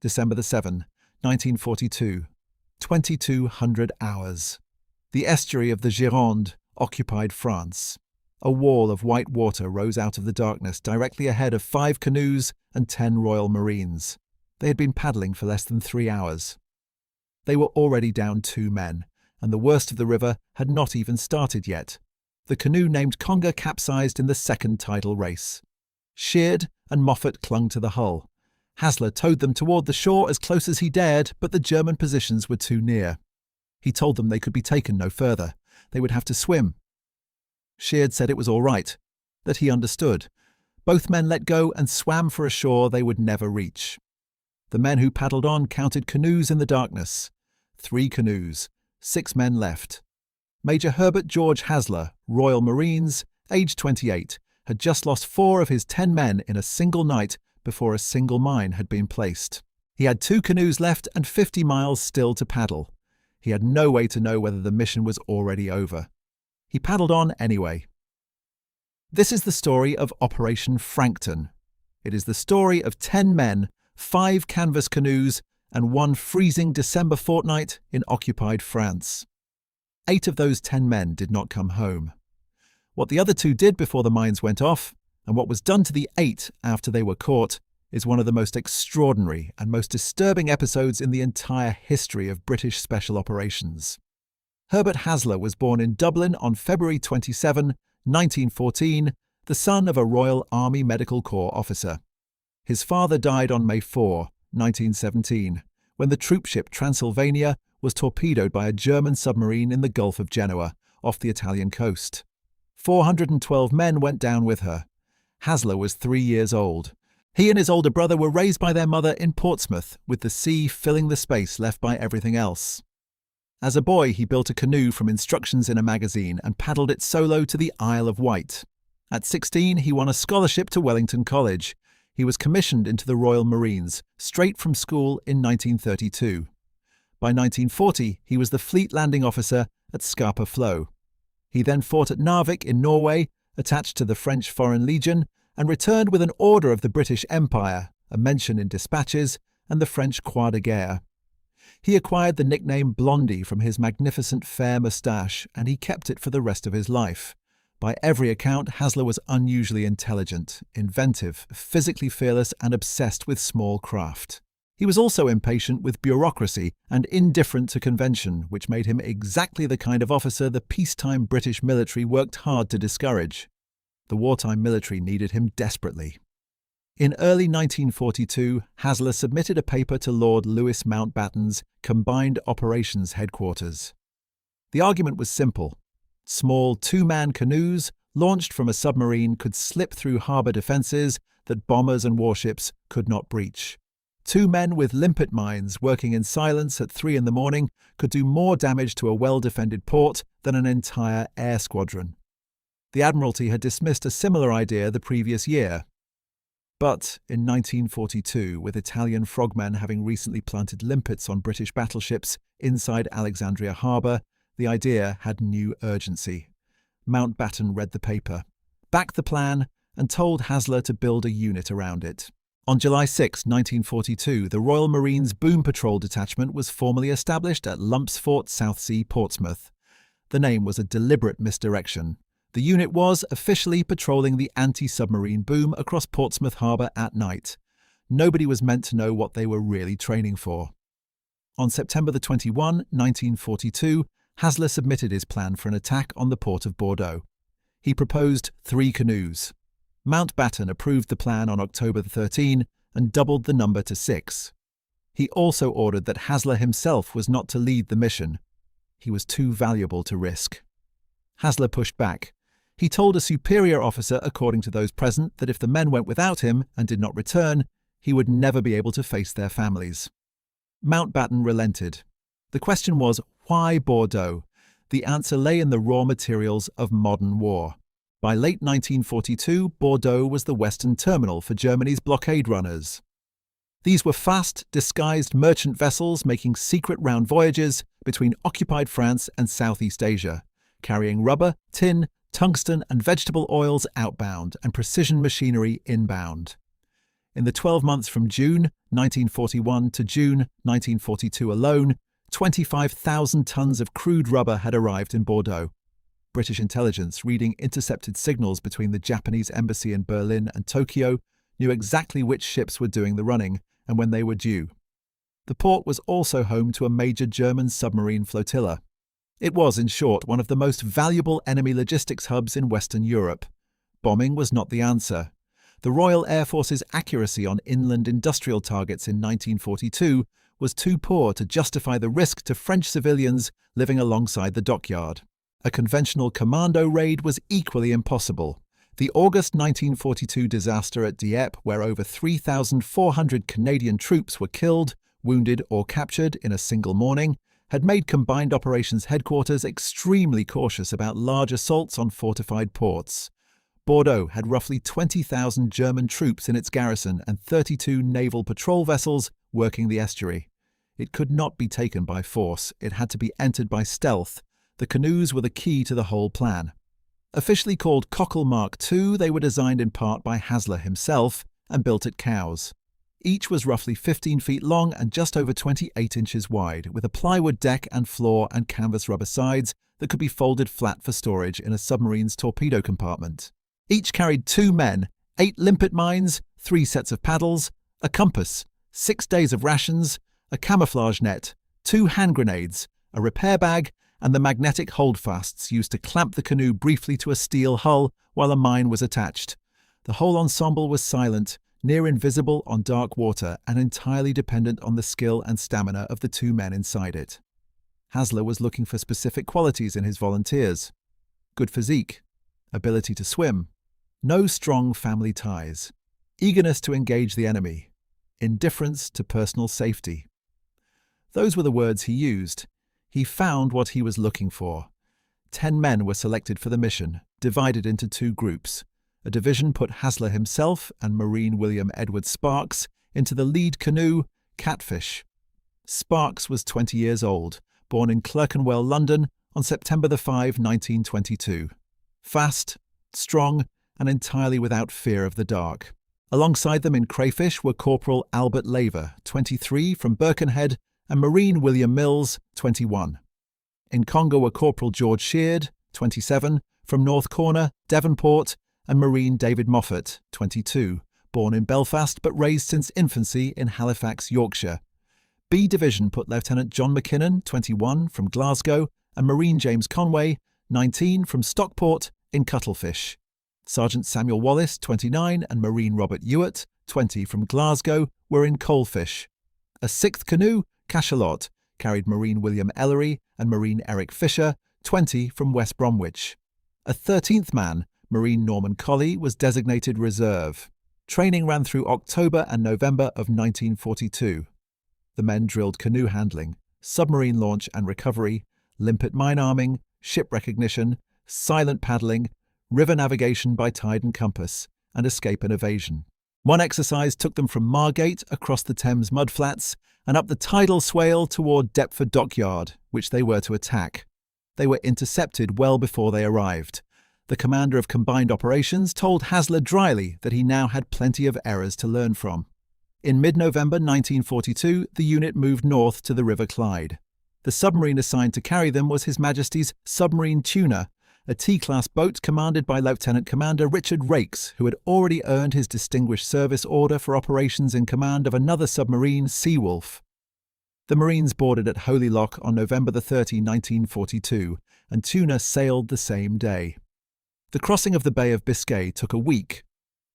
December 7, 1942. 2200 hours. The estuary of the Gironde occupied France. A wall of white water rose out of the darkness directly ahead of 5 canoes and 10 Royal Marines. They had been paddling for less than 3 hours. They were already down 2 men, and the worst of the river had not even started yet. The canoe named Conga capsized in the second tidal race. Sheard and Moffat clung to the hull. Hasler towed them toward the shore as close as he dared, but the German positions were too near. He told them they could be taken no further. They would have to swim. Sheard said it was all right, that he understood. Both men let go and swam for a shore they would never reach. The men who paddled on counted canoes in the darkness. 3 canoes, 6 men left. Major Herbert George Hasler, Royal Marines, aged 28, had just lost 4 of his 10 men in a single night before a single mine had been placed. He had 2 canoes left and 50 miles still to paddle. He had no way to know whether the mission was already over. He paddled on anyway. This is the story of Operation Frankton. It is the story of 10 men, 5 canvas canoes, and 1 freezing December fortnight in occupied France. 8 of those 10 men did not come home. What the other 2 did before the mines went off, and what was done to the 8 after they were caught, is one of the most extraordinary and most disturbing episodes in the entire history of British special operations. Herbert Hasler was born in Dublin on February 27, 1914, the son of a Royal Army Medical Corps officer. His father died on May 4, 1917, when the troopship Transylvania was torpedoed by a German submarine in the Gulf of Genoa, off the Italian coast. 412 men went down with her. Hasler was 3 years old. He and his older brother were raised by their mother in Portsmouth, with the sea filling the space left by everything else. As a boy, he built a canoe from instructions in a magazine and paddled it solo to the Isle of Wight. At 16, he won a scholarship to Wellington College. He was commissioned into the Royal Marines, straight from school in 1932. By 1940, he was the fleet landing officer at Scapa Flow. He then fought at Narvik in Norway, attached to the French Foreign Legion, and returned with an Order of the British Empire, a mention in dispatches, and the French Croix de Guerre. He acquired the nickname Blondie from his magnificent fair moustache, and he kept it for the rest of his life. By every account, Hasler was unusually intelligent, inventive, physically fearless, and obsessed with small craft. He was also impatient with bureaucracy and indifferent to convention, which made him exactly the kind of officer the peacetime British military worked hard to discourage. The wartime military needed him desperately. In early 1942, Hasler submitted a paper to Lord Louis Mountbatten's Combined Operations Headquarters. The argument was simple. Small 2-man canoes, launched from a submarine, could slip through harbour defences that bombers and warships could not breach. 2 men with limpet mines working in silence at 3 in the morning could do more damage to a well-defended port than an entire air squadron. The Admiralty had dismissed a similar idea the previous year. But in 1942, with Italian frogmen having recently planted limpets on British battleships inside Alexandria Harbour, the idea had new urgency. Mountbatten read the paper, backed the plan, and told Hasler to build a unit around it. On July 6, 1942, the Royal Marines Boom Patrol Detachment was formally established at Lumpsfort, Southsea, Portsmouth. The name was a deliberate misdirection. The unit was officially patrolling the anti-submarine boom across Portsmouth Harbour at night. Nobody was meant to know what they were really training for. On September 21, 1942, Hasler submitted his plan for an attack on the port of Bordeaux. He proposed 3 canoes. Mountbatten approved the plan on October 13 and doubled the number to 6. He also ordered that Hasler himself was not to lead the mission. He was too valuable to risk. Hasler pushed back. He told a superior officer, according to those present, that if the men went without him and did not return, he would never be able to face their families. Mountbatten relented. The question was, why Bordeaux? The answer lay in the raw materials of modern war. By late 1942, Bordeaux was the western terminal for Germany's blockade runners. These were fast, disguised merchant vessels making secret round voyages between occupied France and Southeast Asia, carrying rubber, tin, tungsten and vegetable oils outbound and precision machinery inbound. In the 12 months from June 1941 to June 1942 alone, 25,000 tons of crude rubber had arrived in Bordeaux. British intelligence, reading intercepted signals between the Japanese embassy in Berlin and Tokyo, knew exactly which ships were doing the running and when they were due. The port was also home to a major German submarine flotilla. It was, in short, one of the most valuable enemy logistics hubs in Western Europe. Bombing was not the answer. The Royal Air Force's accuracy on inland industrial targets in 1942 was too poor to justify the risk to French civilians living alongside the dockyard. A conventional commando raid was equally impossible. The August 1942 disaster at Dieppe, where over 3,400 Canadian troops were killed, wounded or captured in a single morning, had made Combined Operations Headquarters extremely cautious about large assaults on fortified ports. Bordeaux had roughly 20,000 German troops in its garrison and 32 naval patrol vessels working the estuary. It could not be taken by force. It had to be entered by stealth. The canoes were the key to the whole plan. Officially called Cockle Mark II, they were designed in part by Hasler himself and built at Cowes. Each was roughly 15 feet long and just over 28 inches wide, with a plywood deck and floor and canvas rubber sides that could be folded flat for storage in a submarine's torpedo compartment. Each carried 2 men, 8 limpet mines, 3 sets of paddles, a compass, 6 days of rations, a camouflage net, 2 hand grenades, a repair bag, and the magnetic holdfasts used to clamp the canoe briefly to a steel hull while a mine was attached. The whole ensemble was silent, near invisible on dark water, and entirely dependent on the skill and stamina of the 2 men inside it. Hasler was looking for specific qualities in his volunteers: good physique, ability to swim, no strong family ties, eagerness to engage the enemy, indifference to personal safety. Those were the words he used. He found what he was looking for. 10 men were selected for the mission, divided into 2 groups. A division put Hasler himself and Marine William Edward Sparks into the lead canoe, Catfish. Sparks was 20 years old, born in Clerkenwell, London, on September 5, 1922. Fast, strong, and entirely without fear of the dark. Alongside them in Crayfish were Corporal Albert Laver, 23, from Birkenhead, and Marine William Mills, 21. In Congo were Corporal George Sheard, 27, from North Corner, Devonport, and Marine David Moffat, 22, born in Belfast but raised since infancy in Halifax, Yorkshire. B Division put Lieutenant John McKinnon, 21, from Glasgow, and Marine James Conway, 19, from Stockport, in Cuttlefish. Sergeant Samuel Wallace, 29, and Marine Robert Ewart, 20, from Glasgow, were in Coalfish. A 6th canoe, Cachalot, carried Marine William Ellery and Marine Eric Fisher, 20, from West Bromwich. A 13th man, Marine Norman Colley, was designated reserve. Training ran through October and November of 1942. The men drilled canoe handling, submarine launch and recovery, limpet mine arming, ship recognition, silent paddling, river navigation by tide and compass, and escape and evasion. One exercise took them from Margate across the Thames mudflats and up the tidal swale toward Deptford Dockyard, which they were to attack. They were intercepted well before they arrived. The commander of Combined Operations told Hasler dryly that he now had plenty of errors to learn from. In mid-November 1942, the unit moved north to the River Clyde. The submarine assigned to carry them was His Majesty's Submarine Tuna, a T-class boat commanded by Lieutenant Commander Richard Rakes, who had already earned his Distinguished Service Order for operations in command of another submarine, Seawolf. The Marines boarded at Holy Loch on November 30, 1942, and Tuna sailed the same day. The crossing of the Bay of Biscay took a week.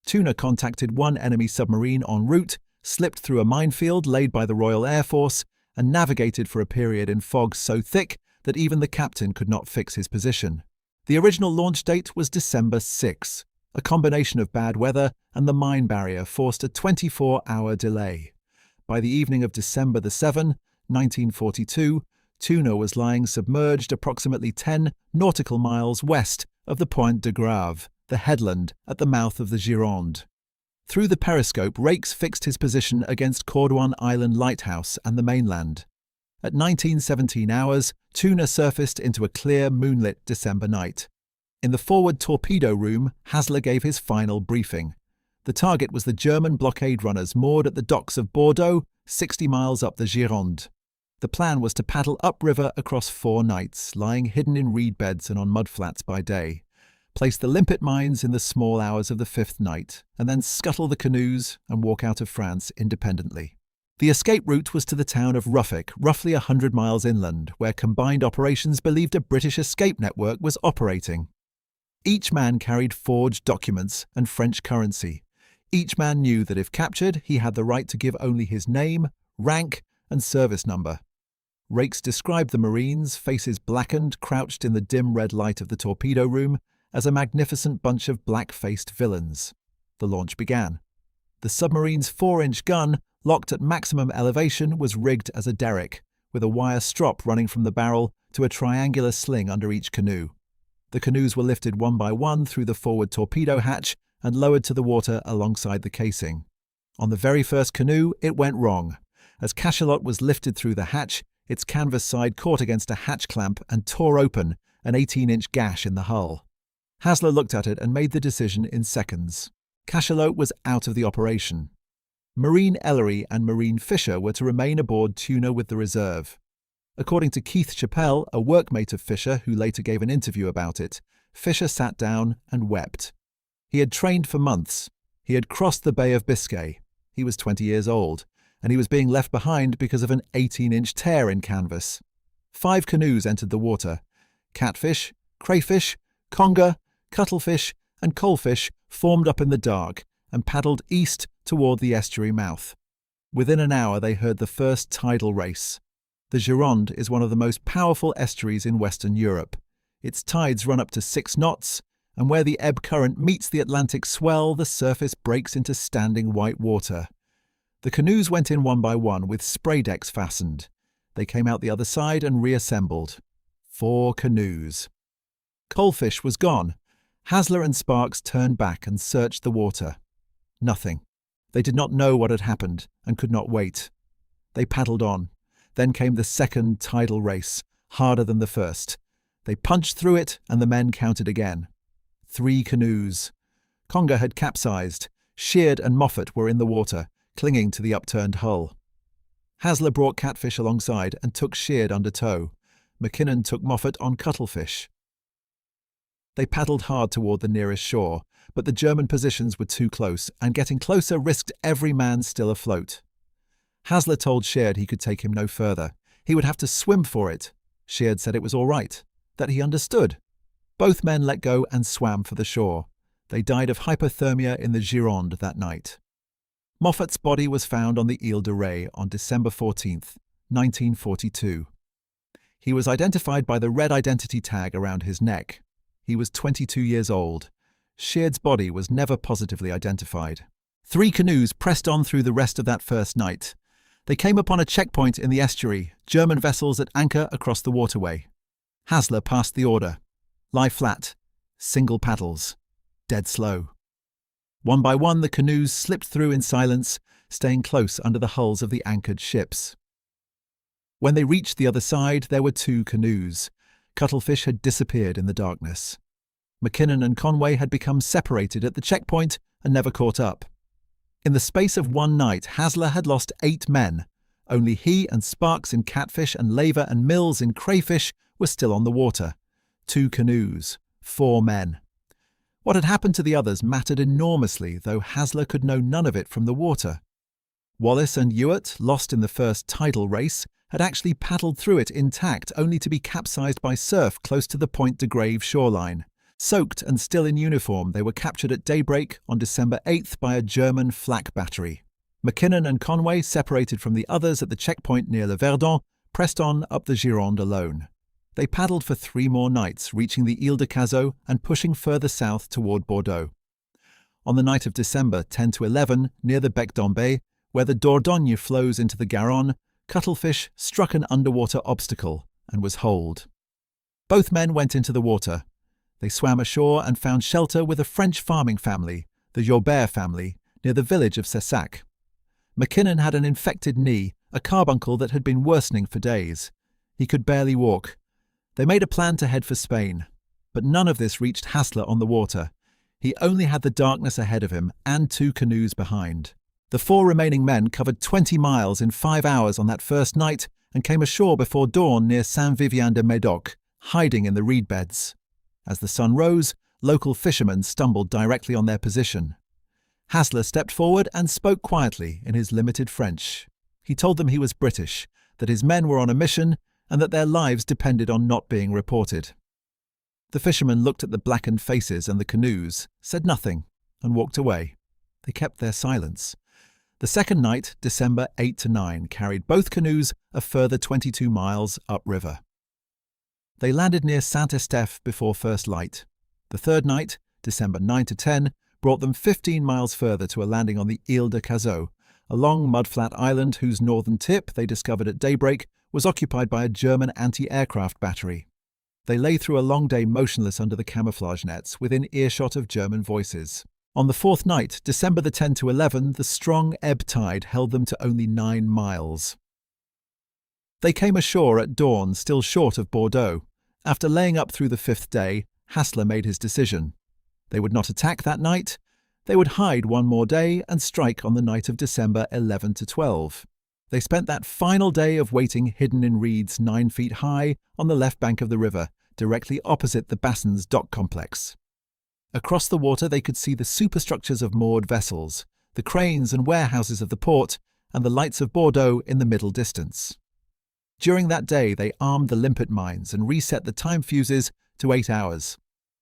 Tuna contacted one enemy submarine en route, slipped through a minefield laid by the Royal Air Force, and navigated for a period in fog so thick that even the captain could not fix his position. The original launch date was December 6. A combination of bad weather and the mine barrier forced a 24-hour delay. By the evening of December 7, 1942, Tuna was lying submerged approximately 10 nautical miles west of the Pointe de Grave, the headland at the mouth of the Gironde. Through the periscope, Rakes fixed his position against Cordouan Island Lighthouse and the mainland. At 19:17 hours, Tuna surfaced into a clear, moonlit December night. In the forward torpedo room, Hasler gave his final briefing. The target was the German blockade runners moored at the docks of Bordeaux, 60 miles up the Gironde. The plan was to paddle upriver across 4 nights, lying hidden in reed beds and on mudflats by day, place the limpet mines in the small hours of the 5th night, and then scuttle the canoes and walk out of France independently. The escape route was to the town of Ruffick, roughly 100 miles inland, where combined operations believed a British escape network was operating. Each man carried forged documents and French currency. Each man knew that if captured, he had the right to give only his name, rank, and service number. Rakes described the Marines, faces blackened, crouched in the dim red light of the torpedo room, as a magnificent bunch of black-faced villains. The launch began. The submarine's 4-inch gun, locked at maximum elevation, was rigged as a derrick, with a wire strop running from the barrel to a triangular sling under each canoe. The canoes were lifted one by one through the forward torpedo hatch and lowered to the water alongside the casing. On the very first canoe, it went wrong. As cachalot was lifted through the hatch, its canvas side caught against a hatch clamp and tore open an 18-inch gash in the hull. Hasler looked at it and made the decision in seconds. Cachalot was out of the operation. Marine Ellery and Marine Fisher were to remain aboard Tuna with the reserve. According to Keith Chappell, a workmate of Fisher who later gave an interview about it, Fisher sat down and wept. He had trained for months. He had crossed the Bay of Biscay. He was 20 years old, and he was being left behind because of an 18-inch tear in canvas. 5 canoes entered the water. Catfish, crayfish, conger, cuttlefish, and coalfish formed up in the dark and paddled east toward the estuary mouth. Within an hour they heard the first tidal race. The Gironde is one of the most powerful estuaries in Western Europe. Its tides run up to 6 knots, and where the ebb current meets the Atlantic swell, the surface breaks into standing white water. The canoes went in one by one with spray decks fastened. They came out the other side and reassembled. 4 canoes. Coalfish was gone. Hasler and Sparks turned back and searched the water. Nothing. They did not know what had happened and could not wait. They paddled on. Then came the second tidal race, harder than the first. They punched through it and the men counted again. 3 canoes. Conger had capsized. Sheard and Moffat were in the water, clinging to the upturned hull. Hasler brought Catfish alongside and took Sheard under tow. McKinnon took Moffat on Cuttlefish. They paddled hard toward the nearest shore, but the German positions were too close, and getting closer risked every man still afloat. Hasler told Sheard he could take him no further. He would have to swim for it. Sheard said it was all right, that he understood. Both men let go and swam for the shore. They died of hypothermia in the Gironde that night. Moffat's body was found on the Ile de Ré on December 14th, 1942. He was identified by the red identity tag around his neck. He was 22 years old. Sheard's body was never positively identified. 3 canoes pressed on through the rest of that first night. They came upon a checkpoint in the estuary, German vessels at anchor across the waterway. Hasler passed the order. Lie flat. Single paddles. Dead slow. One by one the canoes slipped through in silence, staying close under the hulls of the anchored ships. When they reached the other side, there were 2 canoes. Cuttlefish had disappeared in the darkness. McKinnon and Conway had become separated at the checkpoint and never caught up. In the space of one night, Hasler had lost 8 men. Only he and Sparks in Catfish and Laver and Mills in Crayfish were still on the water. 2 canoes, 4 men. What had happened to the others mattered enormously, though Hasler could know none of it from the water. Wallace and Ewart, lost in the first tidal race, had actually paddled through it intact, only to be capsized by surf close to the Point de Grave shoreline. Soaked and still in uniform, they were captured at daybreak on December 8th by a German flak battery. McKinnon and Conway, separated from the others at the checkpoint near Le Verdon, pressed on up the Gironde alone. They paddled for 3 more nights, reaching the Ile de Cazaux and pushing further south toward Bordeaux. On the night of December 10 to 11, near the Bec d'Ambay, where the Dordogne flows into the Garonne, Cuttlefish struck an underwater obstacle and was holed. Both men went into the water. They swam ashore and found shelter with a French farming family, the Jobert family, near the village of Cessac. McKinnon had an infected knee, a carbuncle that had been worsening for days. He could barely walk. They made a plan to head for Spain, but none of this reached Hasler on the water. He only had the darkness ahead of him and 2 canoes behind. The 4 remaining men covered 20 miles in 5 hours on that first night and came ashore before dawn near Saint-Vivien-de-Médoc, hiding in the reed beds. As the sun rose, local fishermen stumbled directly on their position. Hassler stepped forward and spoke quietly in his limited French. He told them he was British, that his men were on a mission, and that their lives depended on not being reported. The fishermen looked at the blackened faces and the canoes, said nothing, and walked away. They kept their silence. The second night, December 8 to 9, carried both canoes a further 22 miles upriver. They landed near Saint-Estèphe before first light. The third night, December 9 to 10, brought them 15 miles further to a landing on the Île de Cazaux, a long mud-flat island whose northern tip, they discovered at daybreak, was occupied by a German anti-aircraft battery. They lay through a long day motionless under the camouflage nets, within earshot of German voices. On the fourth night, December the 10 to 11, the strong ebb tide held them to only 9 miles. They came ashore at dawn, still short of Bordeaux. After laying up through the 5th day, Hassler made his decision. They would not attack that night. They would hide one more day and strike on the night of December 11 to 12. They spent that final day of waiting hidden in reeds 9 feet high on the left bank of the river, directly opposite the Bassins dock complex. Across the water they could see the superstructures of moored vessels, the cranes and warehouses of the port, and the lights of Bordeaux in the middle distance. During that day they armed the limpet mines and reset the time fuses to 8 hours.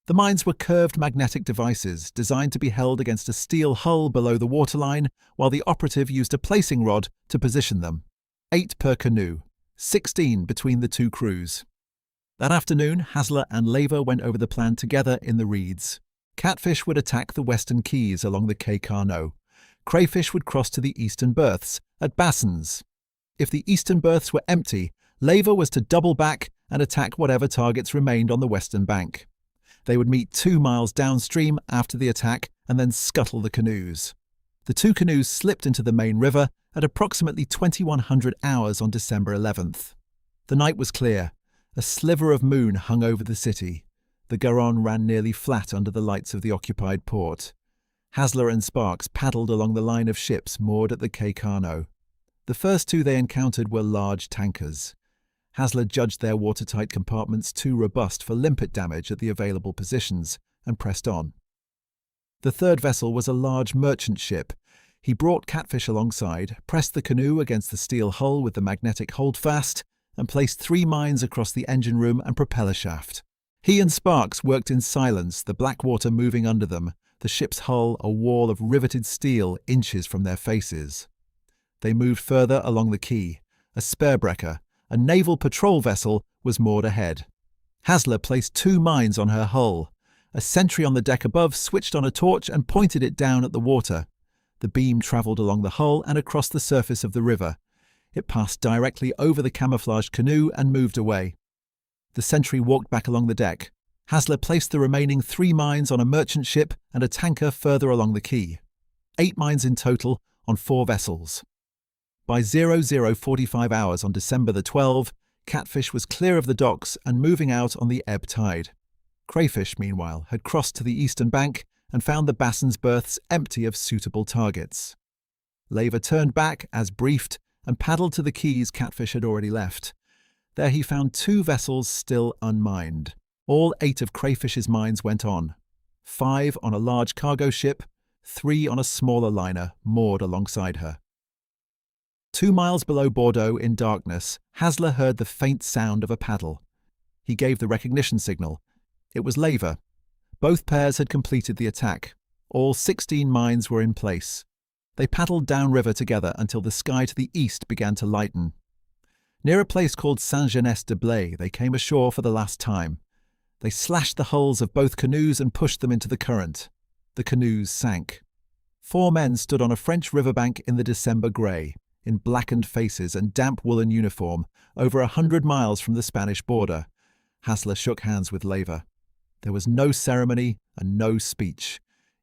The mines were curved magnetic devices designed to be held against a steel hull below the waterline, while the operative used a placing rod to position them. 8 per canoe, 16 between the 2 crews. That afternoon, Hassler and Lever went over the plan together in the reeds. Catfish would attack the western quays along the Quai Carnot. Crayfish would cross to the eastern berths at Bassins. If the eastern berths were empty, Lever was to double back and attack whatever targets remained on the western bank. They would meet 2 miles downstream after the attack and then scuttle the canoes. The 2 canoes slipped into the main river at approximately 2100 hours on December 11th. The night was clear. A sliver of moon hung over the city. The Garonne ran nearly flat under the lights of the occupied port. Hassler and Sparks paddled along the line of ships moored at the Quai Carnot. The first 2 they encountered were large tankers. Hassler judged their watertight compartments too robust for limpet damage at the available positions, and pressed on. The third vessel was a large merchant ship. He brought Catfish alongside, pressed the canoe against the steel hull with the magnetic holdfast, and placed 3 mines across the engine room and propeller shaft. He and Sparks worked in silence, the black water moving under them, the ship's hull a wall of riveted steel inches from their faces. They moved further along the quay. A sperbreaker, a naval patrol vessel, was moored ahead. Hassler placed 2 mines on her hull. A sentry on the deck above switched on a torch and pointed it down at the water. The beam travelled along the hull and across the surface of the river. It passed directly over the camouflaged canoe and moved away. The sentry walked back along the deck. Hassler placed the remaining 3 mines on a merchant ship and a tanker further along the quay. 8 mines in total on 4 vessels. By 00:45 hours on December the 12th, Catfish was clear of the docks and moving out on the ebb tide. Crayfish, meanwhile, had crossed to the eastern bank and found the Bassins berths empty of suitable targets. Lever turned back, as briefed, and paddled to the quays Catfish had already left. There he found 2 vessels still unmined. All 8 of Crayfish's mines went on. 5 on a large cargo ship, 3 on a smaller liner moored alongside her. 2 miles below Bordeaux in darkness, Hassler heard the faint sound of a paddle. He gave the recognition signal. It was Lever. Both pairs had completed the attack. All 16 mines were in place. They paddled downriver together until the sky to the east began to lighten. Near a place called Saint-Genest-de-Blay, they came ashore for the last time. They slashed the hulls of both canoes and pushed them into the current. The canoes sank. 4 men stood on a French riverbank in the December grey, in blackened faces and damp woolen uniform, over 100 miles from the Spanish border. Hassler shook hands with Lever. There was no ceremony and no speech.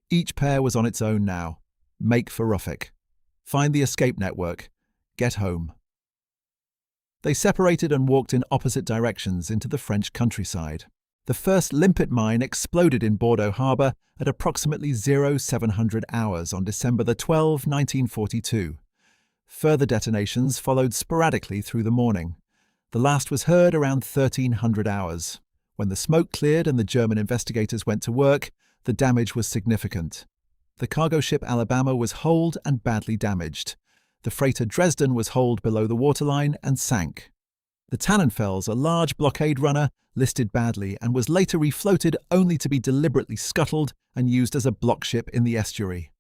Each pair was on its own now. Make for Ruffolk. Find the escape network. Get home. They separated and walked in opposite directions into the French countryside. The first limpet mine exploded in Bordeaux harbour at approximately 0700 hours on December 12, 1942. Further detonations followed sporadically through the morning. The last was heard around 1300 hours. When the smoke cleared and the German investigators went to work, the damage was significant. The cargo ship Alabama was holed and badly damaged. The freighter Dresden was holed below the waterline and sank. The Tannenfels, a large blockade runner, listed badly and was later refloated only to be deliberately scuttled and used as a block ship in the estuary.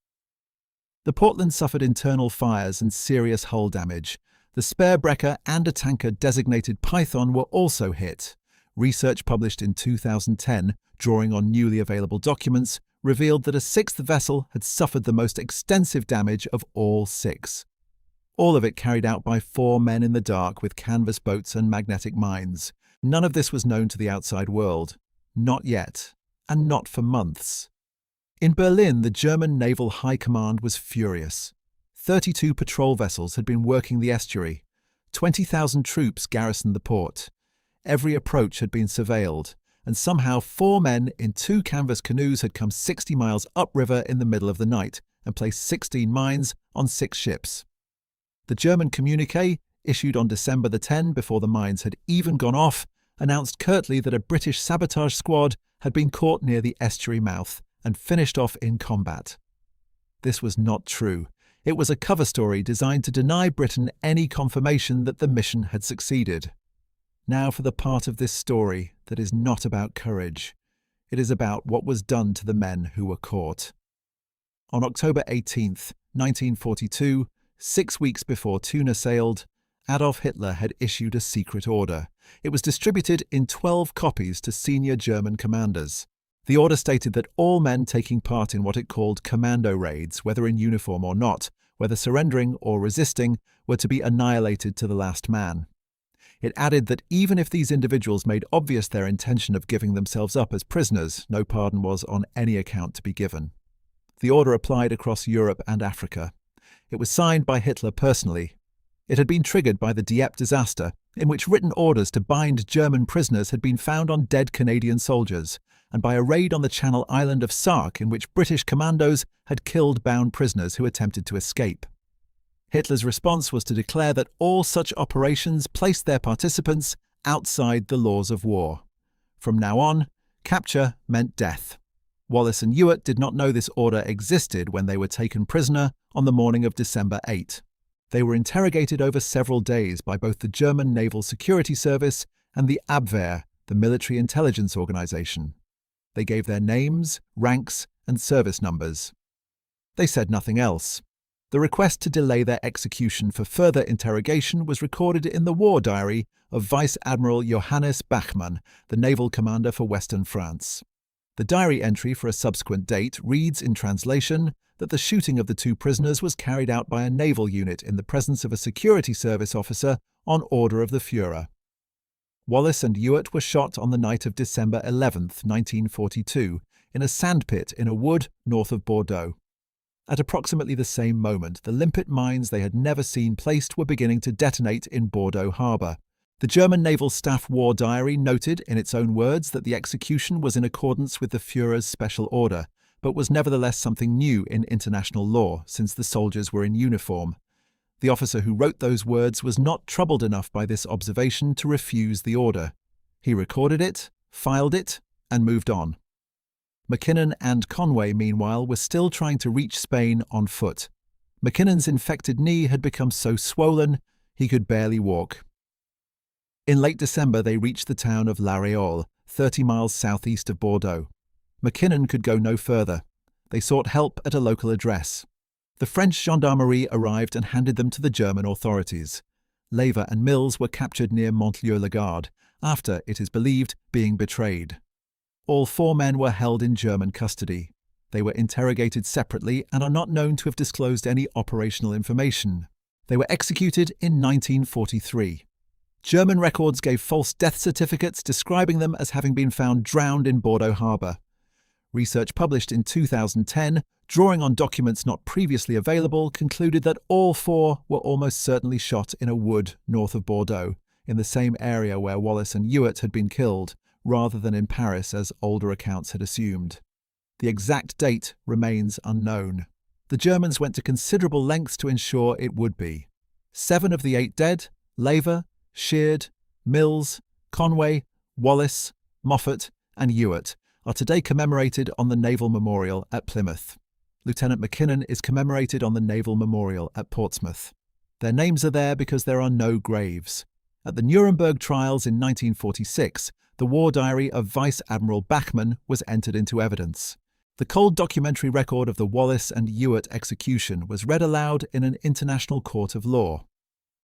The Portland suffered internal fires and serious hull damage. The spare breaker and a tanker designated Python were also hit. Research published in 2010, drawing on newly available documents, revealed that a sixth vessel had suffered the most extensive damage of all six. All of it carried out by 4 men in the dark with canvas boats and magnetic mines. None of this was known to the outside world. Not yet, and not for months. In Berlin, the German Naval High Command was furious. 32 patrol vessels had been working the estuary. 20,000 troops garrisoned the port. Every approach had been surveilled, and somehow 4 men in 2 canvas canoes had come 60 miles upriver in the middle of the night and placed 16 mines on 6 ships. The German communiqué, issued on December 10 before the mines had even gone off, announced curtly that a British sabotage squad had been caught near the estuary mouth and finished off in combat. This was not true. It was a cover story designed to deny Britain any confirmation that the mission had succeeded. Now for the part of this story that is not about courage. It is about what was done to the men who were caught. On October 18, 1942, 6 weeks before Tuna sailed, Adolf Hitler had issued a secret order. It was distributed in 12 copies to senior German commanders. The order stated that all men taking part in what it called commando raids, whether in uniform or not, whether surrendering or resisting, were to be annihilated to the last man. It added that even if these individuals made obvious their intention of giving themselves up as prisoners, no pardon was on any account to be given. The order applied across Europe and Africa. It was signed by Hitler personally. It had been triggered by the Dieppe disaster, in which written orders to bind German prisoners had been found on dead Canadian soldiers, and by a raid on the Channel island of Sark in which British commandos had killed bound prisoners who attempted to escape. Hitler's response was to declare that all such operations placed their participants outside the laws of war. From now on, capture meant death. Wallace and Ewart did not know this order existed when they were taken prisoner on the morning of December 8. They were interrogated over several days by both the German Naval Security Service and the Abwehr, the military intelligence organization. They gave their names, ranks, and service numbers. They said nothing else. The request to delay their execution for further interrogation was recorded in the war diary of Vice Admiral Johannes Bachmann, the naval commander for Western France. The diary entry for a subsequent date reads in translation that the shooting of the 2 prisoners was carried out by a naval unit in the presence of a security service officer on order of the Führer. Wallace and Ewart were shot on the night of December 11, 1942, in a sandpit in a wood north of Bordeaux. At approximately the same moment, the limpet mines they had never seen placed were beginning to detonate in Bordeaux harbour. The German Naval Staff War Diary noted, in its own words, that the execution was in accordance with the Führer's special order, but was nevertheless something new in international law, since the soldiers were in uniform. The officer who wrote those words was not troubled enough by this observation to refuse the order. He recorded it, filed it, and moved on. Mackinnon and Conway, meanwhile, were still trying to reach Spain on foot. Mackinnon's infected knee had become so swollen he could barely walk. In late December, they reached the town of La Réole, 30 miles southeast of Bordeaux. Mackinnon could go no further. They sought help at a local address. The French gendarmerie arrived and handed them to the German authorities. Lever and Mills were captured near Montlieu-le-Garde, after, it is believed, being betrayed. All 4 men were held in German custody. They were interrogated separately and are not known to have disclosed any operational information. They were executed in 1943. German records gave false death certificates describing them as having been found drowned in Bordeaux harbour. Research published in 2010, drawing on documents not previously available, concluded that all 4 were almost certainly shot in a wood north of Bordeaux, in the same area where Wallace and Ewart had been killed, rather than in Paris as older accounts had assumed. The exact date remains unknown. The Germans went to considerable lengths to ensure it would be. 7 of the 8 dead, Laver, Sheard, Mills, Conway, Wallace, Moffat, and Ewart, are today commemorated on the Naval Memorial at Plymouth. Lieutenant Mackinnon is commemorated on the Naval Memorial at Portsmouth. Their names are there because there are no graves. At the Nuremberg trials in 1946, the war diary of Vice Admiral Bachmann was entered into evidence. The cold documentary record of the Wallace and Ewart execution was read aloud in an international court of law.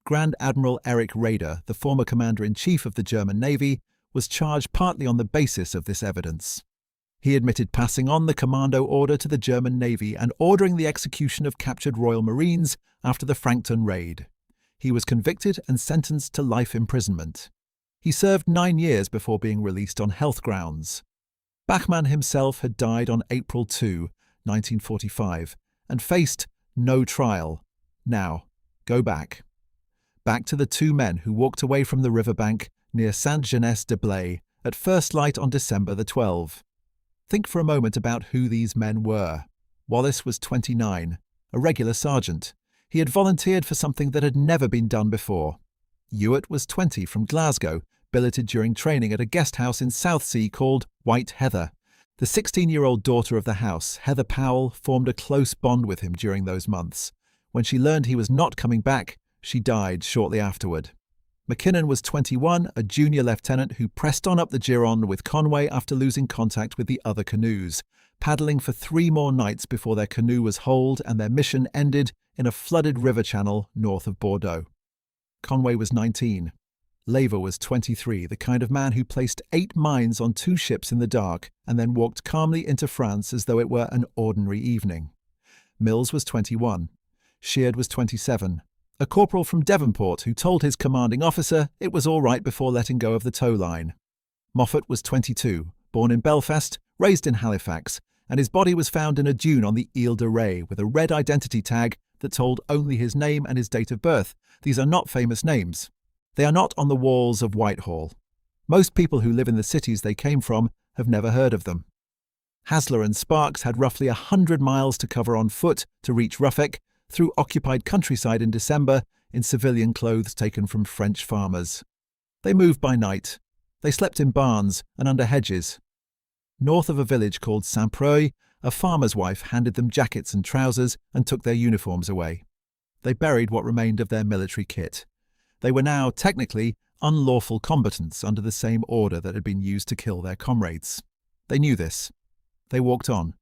Grand Admiral Erich Raeder, the former Commander-in-Chief of the German Navy, was charged partly on the basis of this evidence. He admitted passing on the commando order to the German Navy and ordering the execution of captured Royal Marines after the Frankton raid. He was convicted and sentenced to life imprisonment. He served 9 years before being released on health grounds. Bachmann himself had died on April 2, 1945, and faced no trial. Now, go back. Back to the 2 men who walked away from the riverbank near Saint-Genès-de-Blaye at first light on December the 12th. Think for a moment about who these men were. Wallace was 29, a regular sergeant. He had volunteered for something that had never been done before. Ewart was 20 from Glasgow, billeted during training at a guest house in Southsea called White Heather. The 16-year-old daughter of the house, Heather Powell, formed a close bond with him during those months. When she learned he was not coming back, she died shortly afterward. Mackinnon was 21, a junior lieutenant who pressed on up the Gironde with Conway after losing contact with the other canoes, paddling for 3 more nights before their canoe was holed and their mission ended in a flooded river channel north of Bordeaux. Conway was 19. Laver was 23, the kind of man who placed 8 mines on 2 ships in the dark and then walked calmly into France as though it were an ordinary evening. Mills was 21. Sheard was 27. A corporal from Devonport who told his commanding officer it was all right before letting go of the tow line. Moffat was 22, born in Belfast, raised in Halifax, and his body was found in a dune on the Ile de Ré with a red identity tag that told only his name and his date of birth. These are not famous names. They are not on the walls of Whitehall. Most people who live in the cities they came from have never heard of them. Hasler and Sparks had roughly 100 miles to cover on foot to reach Ruffec, through occupied countryside in December in civilian clothes taken from French farmers. They moved by night. They slept in barns and under hedges. North of a village called Saint-Preuil, a farmer's wife handed them jackets and trousers and took their uniforms away. They buried what remained of their military kit. They were now, technically, unlawful combatants under the same order that had been used to kill their comrades. They knew this. They walked on.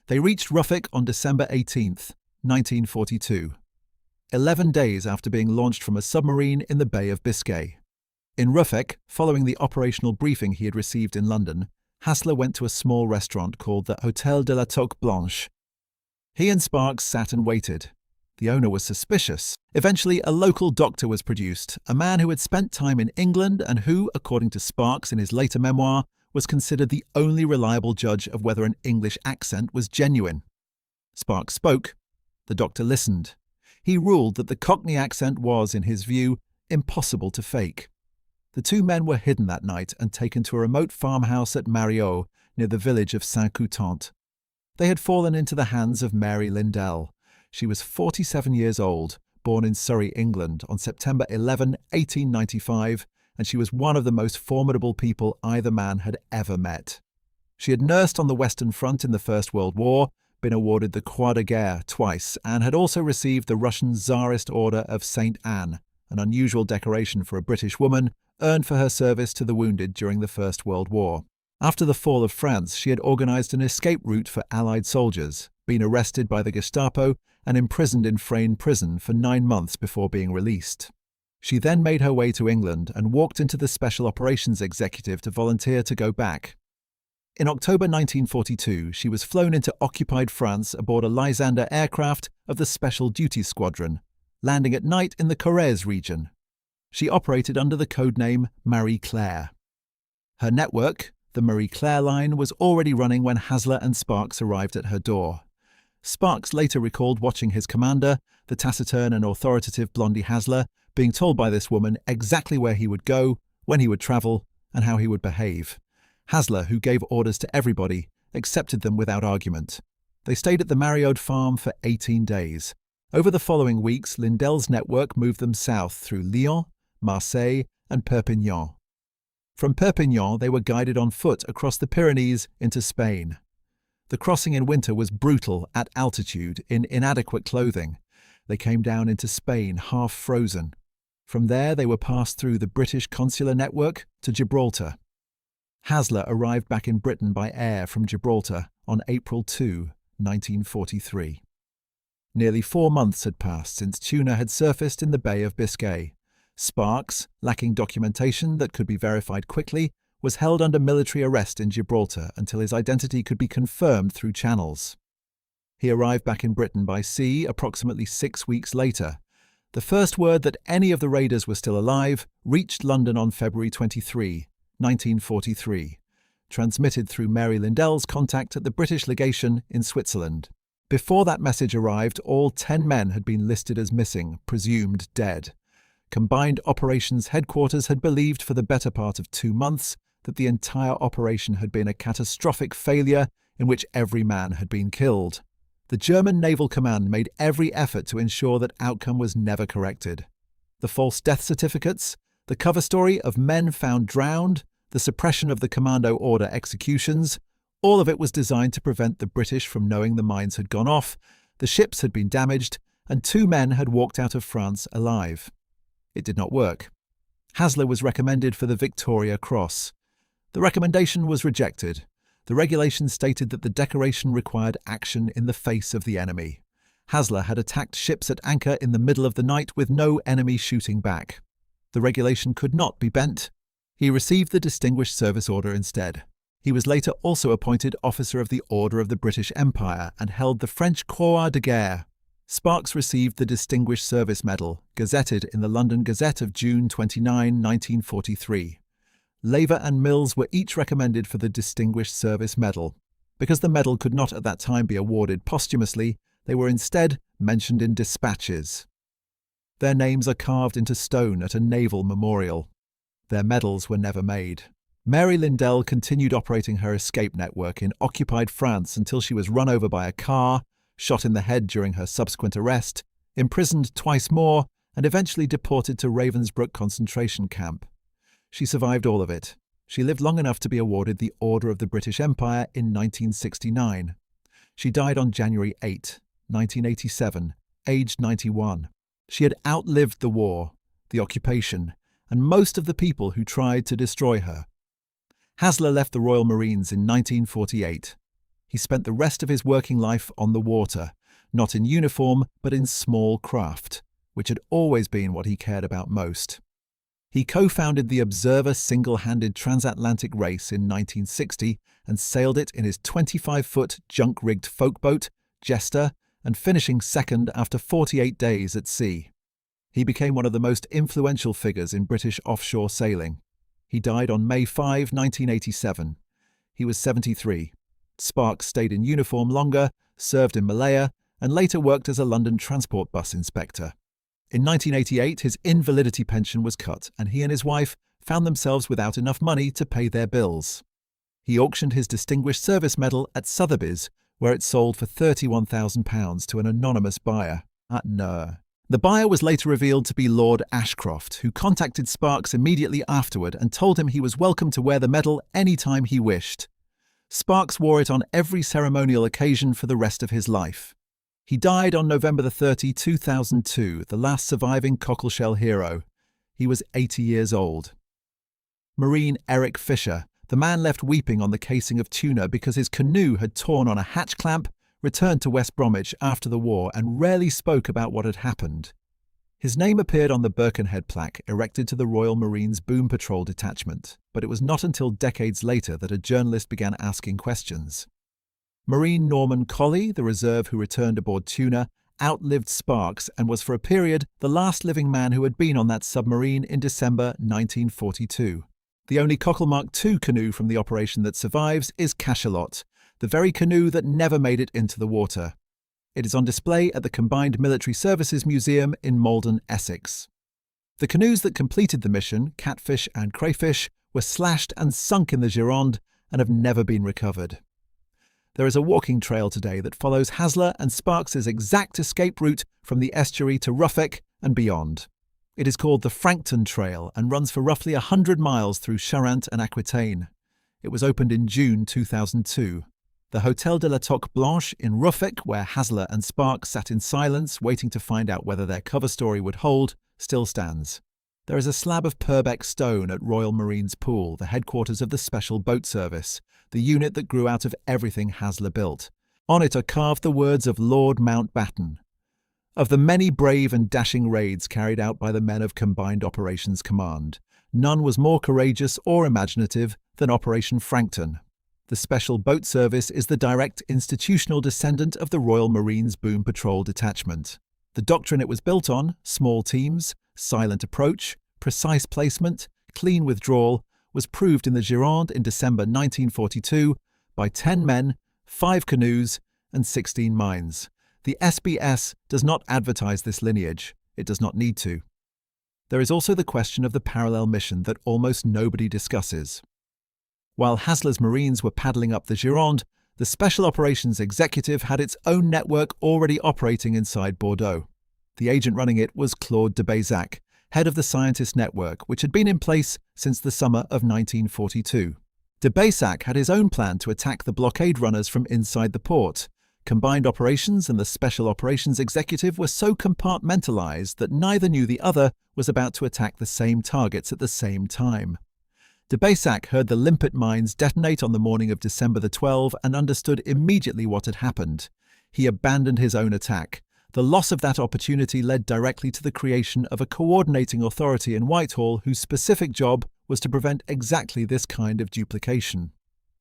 They reached Ruffec on December 18th, 1942, 11 days after being launched from a submarine in the Bay of Biscay. In Ruffec, following the operational briefing he had received in London, Hassler went to a small restaurant called the Hôtel de la Toque Blanche. He and Sparks sat and waited. The owner was suspicious. Eventually, a local doctor was produced, a man who had spent time in England and who, according to Sparks in his later memoir, was considered the only reliable judge of whether an English accent was genuine. Sparks spoke. The doctor listened. He ruled that the Cockney accent was, in his view, impossible to fake. The 2 men were hidden that night and taken to a remote farmhouse at Mariot, near the village of Saint-Coutant. They had fallen into the hands of Mary Lindell. She was 47 years old, born in Surrey, England, on September 11, 1895, and she was one of the most formidable people either man had ever met. She had nursed on the Western Front in the First World War, been awarded the Croix de Guerre twice, and had also received the Russian Tsarist Order of St. Anne, an unusual decoration for a British woman, earned for her service to the wounded during the First World War. After the fall of France, she had organised an escape route for Allied soldiers, been arrested by the Gestapo, and imprisoned in Frayne prison for 9 months before being released. She then made her way to England and walked into the Special Operations Executive to volunteer to go back. In October 1942, she was flown into occupied France aboard a Lysander aircraft of the Special Duties Squadron, landing at night in the Corrèze region. She operated under the codename Marie Claire. Her network, the Marie Claire line, was already running when Hassler and Sparks arrived at her door. Sparks later recalled watching his commander, the taciturn and authoritative Blondie Hassler, being told by this woman exactly where he would go, when he would travel, and how he would behave. Hasler, who gave orders to everybody, accepted them without argument. They stayed at the Mariode farm for 18 days. Over the following weeks, Lindel's network moved them south through Lyon, Marseille, and Perpignan. From Perpignan, they were guided on foot across the Pyrenees into Spain. The crossing in winter was brutal at altitude in inadequate clothing. They came down into Spain half frozen. From there, they were passed through the British consular network to Gibraltar. Hasler arrived back in Britain by air from Gibraltar on April 2, 1943. Nearly 4 months had passed since tuna had surfaced in the Bay of Biscay. Sparks, lacking documentation that could be verified quickly, was held under military arrest in Gibraltar until his identity could be confirmed through channels. He arrived back in Britain by sea approximately 6 weeks later. The first word that any of the raiders were still alive reached London on February 23, 1943, transmitted through Mary Lindel's contact at the British legation in Switzerland. Before that message arrived, all 10 men had been listed as missing, presumed dead. Combined Operations Headquarters had believed for the better part of 2 months that the entire operation had been a catastrophic failure in which every man had been killed. The German Naval Command made every effort to ensure that outcome was never corrected. The false death certificates, the cover story of men found drowned, the suppression of the commando order executions, all of it was designed to prevent the British from knowing the mines had gone off, the ships had been damaged, and 2 men had walked out of France alive. It did not work. Hasler was recommended for the Victoria Cross. The recommendation was rejected. The regulations stated that the decoration required action in the face of the enemy. Hasler had attacked ships at anchor in the middle of the night with no enemy shooting back. The regulation could not be bent. He received the Distinguished Service Order instead. He was later also appointed Officer of the Order of the British Empire and held the French Croix de Guerre. Sparks received the Distinguished Service Medal, gazetted in the London Gazette of June 29, 1943. Lever and Mills were each recommended for the Distinguished Service Medal. Because the medal could not at that time be awarded posthumously, they were instead mentioned in dispatches. Their names are carved into stone at a naval memorial. Their medals were never made. Mary Lindell continued operating her escape network in occupied France until she was run over by a car, shot in the head during her subsequent arrest, imprisoned twice more, and eventually deported to Ravensbrück concentration camp. She survived all of it. She lived long enough to be awarded the Order of the British Empire in 1969. She died on January 8, 1987, aged 91. She had outlived the war, the occupation, and most of the people who tried to destroy her. Hasler left the Royal Marines in 1948. He spent the rest of his working life on the water, not in uniform but in small craft, which had always been what he cared about most. He co-founded the Observer single-handed transatlantic race in 1960 and sailed it in his 25-foot junk-rigged folkboat, Jester, and finishing second after 48 days at sea. He became one of the most influential figures in British offshore sailing. He died on May 5, 1987. He was 73. Sparks stayed in uniform longer, served in Malaya, and later worked as a London transport bus inspector. In 1988, his invalidity pension was cut, and he and his wife found themselves without enough money to pay their bills. He auctioned his Distinguished Service Medal at Sotheby's, where it sold for £31,000 to an anonymous buyer. The buyer was later revealed to be Lord Ashcroft, who contacted Sparks immediately afterward and told him he was welcome to wear the medal any time he wished. Sparks wore it on every ceremonial occasion for the rest of his life. He died on November 30, 2002, the last surviving cockleshell hero. He was 80 years old. Marine Eric Fisher, the man left weeping on the casing of tuna because his canoe had torn on a hatch clamp, returned to West Bromwich after the war and rarely spoke about what had happened. His name appeared on the Birkenhead plaque erected to the Royal Marines Boom Patrol detachment, but it was not until decades later that a journalist began asking questions. Marine Norman Colley, the reserve who returned aboard tuna, outlived Sparks and was for a period the last living man who had been on that submarine in December 1942. The only Cockle Mark II canoe from the operation that survives is Cachalot, the very canoe that never made it into the water. It is on display at the Combined Military Services Museum in Malden, Essex. The canoes that completed the mission, Catfish and Crayfish, were slashed and sunk in the Gironde, and have never been recovered. There is a walking trail today that follows Hasler and Sparks's exact escape route from the estuary to Ruffec and beyond. It is called the Frankton Trail and runs for roughly 100 miles through Charente and Aquitaine. It was opened in June 2002. The Hôtel de la Toque Blanche in Ruffec, where Hasler and Sparks sat in silence waiting to find out whether their cover story would hold, still stands. There is a slab of Purbeck stone at Royal Marines Pool, the headquarters of the Special Boat Service, the unit that grew out of everything Hasler built. On it are carved the words of Lord Mountbatten. Of the many brave and dashing raids carried out by the men of Combined Operations Command, none was more courageous or imaginative than Operation Frankton. The Special Boat Service is the direct institutional descendant of the Royal Marines Boom Patrol Detachment. The doctrine it was built on, small teams, silent approach, precise placement, clean withdrawal, was proved in the Gironde in December 1942 by 10 men, 5 canoes, and 16 mines. The SBS does not advertise this lineage. It does not need to. There is also the question of the parallel mission that almost nobody discusses. While Hasler's Marines were paddling up the Gironde, the Special Operations Executive had its own network already operating inside Bordeaux. The agent running it was Claude de Bayzac, head of the Scientist Network, which had been in place since the summer of 1942. De Bayzac had his own plan to attack the blockade runners from inside the port. Combined Operations and the Special Operations Executive were so compartmentalized that neither knew the other was about to attack the same targets at the same time. De Bayzac heard the Limpet mines detonate on the morning of December the 12th and understood immediately what had happened. He abandoned his own attack. The loss of that opportunity led directly to the creation of a coordinating authority in Whitehall whose specific job was to prevent exactly this kind of duplication.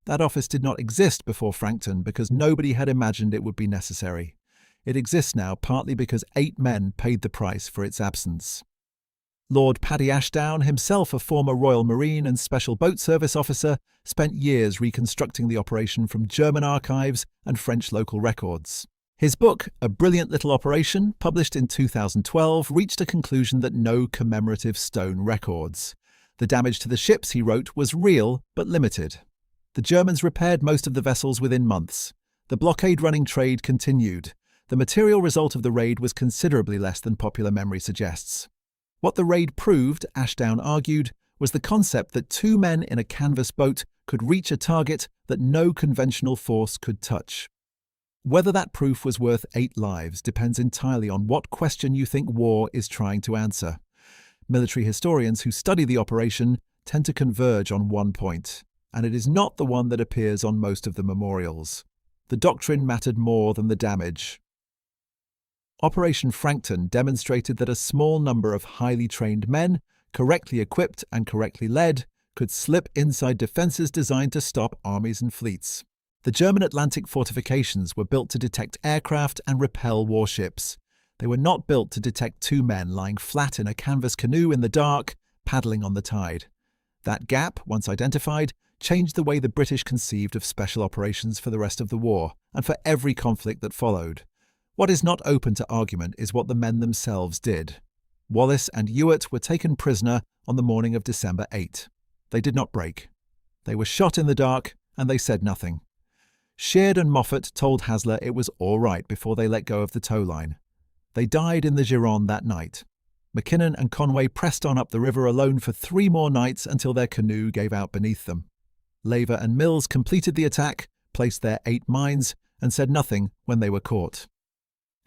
That office did not exist before Frankton because nobody had imagined it would be necessary. It exists now partly because 8 men paid the price for its absence. Lord Paddy Ashdown, himself a former Royal Marine and Special Boat Service officer, spent years reconstructing the operation from German archives and French local records. His book, A Brilliant Little Operation, published in 2012, reached a conclusion that no commemorative stone records. The damage to the ships, he wrote, was real but limited. The Germans repaired most of the vessels within months. The blockade-running trade continued. The material result of the raid was considerably less than popular memory suggests. What the raid proved, Ashdown argued, was the concept that 2 men in a canvas boat could reach a target that no conventional force could touch. Whether that proof was worth 8 lives depends entirely on what question you think war is trying to answer. Military historians who study the operation tend to converge on one point, and it is not the one that appears on most of the memorials. The doctrine mattered more than the damage. Operation Frankton demonstrated that a small number of highly trained men, correctly equipped and correctly led, could slip inside defences designed to stop armies and fleets. The German Atlantic fortifications were built to detect aircraft and repel warships. They were not built to detect 2 men lying flat in a canvas canoe in the dark, paddling on the tide. That gap, once identified, changed the way the British conceived of special operations for the rest of the war, and for every conflict that followed. What is not open to argument is what the men themselves did. Wallace and Ewart were taken prisoner on the morning of December 8. They did not break. They were shot in the dark, and they said nothing. Sheard and Moffat told Hasler it was all right before they let go of the tow line. They died in the Gironde that night. Mackinnon and Conway pressed on up the river alone for 3 more nights until their canoe gave out beneath them. Laver and Mills completed the attack, placed their 8 mines, and said nothing when they were caught.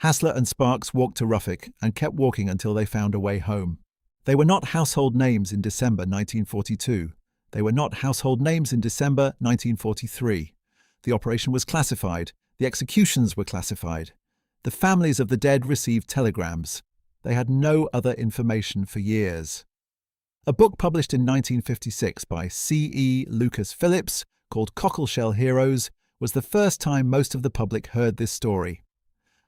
Hasler and Sparks walked to Ruffec and kept walking until they found a way home. They were not household names in December 1942. They were not household names in December 1943. The operation was classified. The executions were classified. The families of the dead received telegrams. They had no other information for years. A book published in 1956 by C.E. Lucas Phillips, called Cockleshell Heroes, was the first time most of the public heard this story.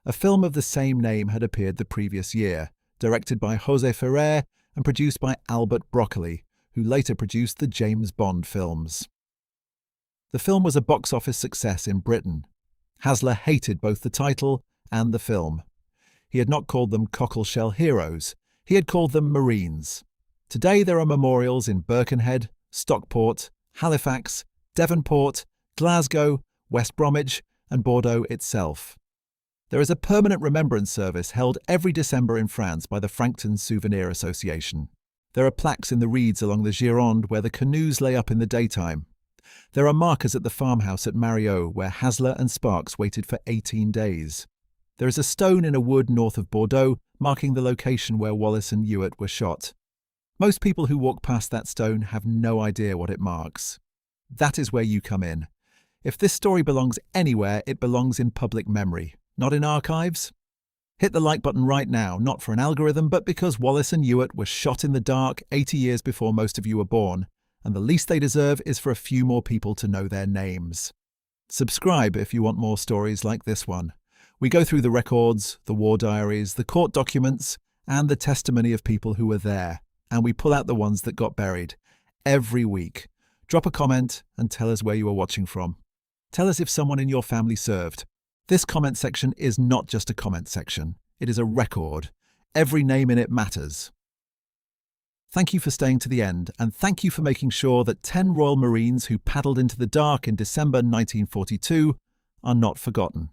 A film of the same name had appeared the previous year, directed by José Ferrer and produced by Albert Broccoli, who later produced the James Bond films. The film was a box office success in Britain. Hasler hated both the title and the film. He had not called them Cockleshell Heroes. He had called them Marines. Today there are memorials in Birkenhead, Stockport, Halifax, Devonport, Glasgow, West Bromwich, and Bordeaux itself. There is a permanent remembrance service held every December in France by the Frankton Souvenir Association. There are plaques in the reeds along the Gironde where the canoes lay up in the daytime. There are markers at the farmhouse at Mariot where Hasler and Sparks waited for 18 days. There is a stone in a wood north of Bordeaux marking the location where Wallace and Ewart were shot. Most people who walk past that stone have no idea what it marks. That is where you come in. If this story belongs anywhere, it belongs in public memory, not in archives. Hit the like button right now, not for an algorithm, but because Wallace and Ewart were shot in the dark 80 years before most of you were born, and the least they deserve is for a few more people to know their names. Subscribe if you want more stories like this one. We go through the records, the war diaries, the court documents, and the testimony of people who were there, and we pull out the ones that got buried. Every week. Drop a comment and tell us where you are watching from. Tell us if someone in your family served. This comment section is not just a comment section. It is a record. Every name in it matters. Thank you for staying to the end, and thank you for making sure that 10 Royal Marines who paddled into the dark in December 1942 are not forgotten.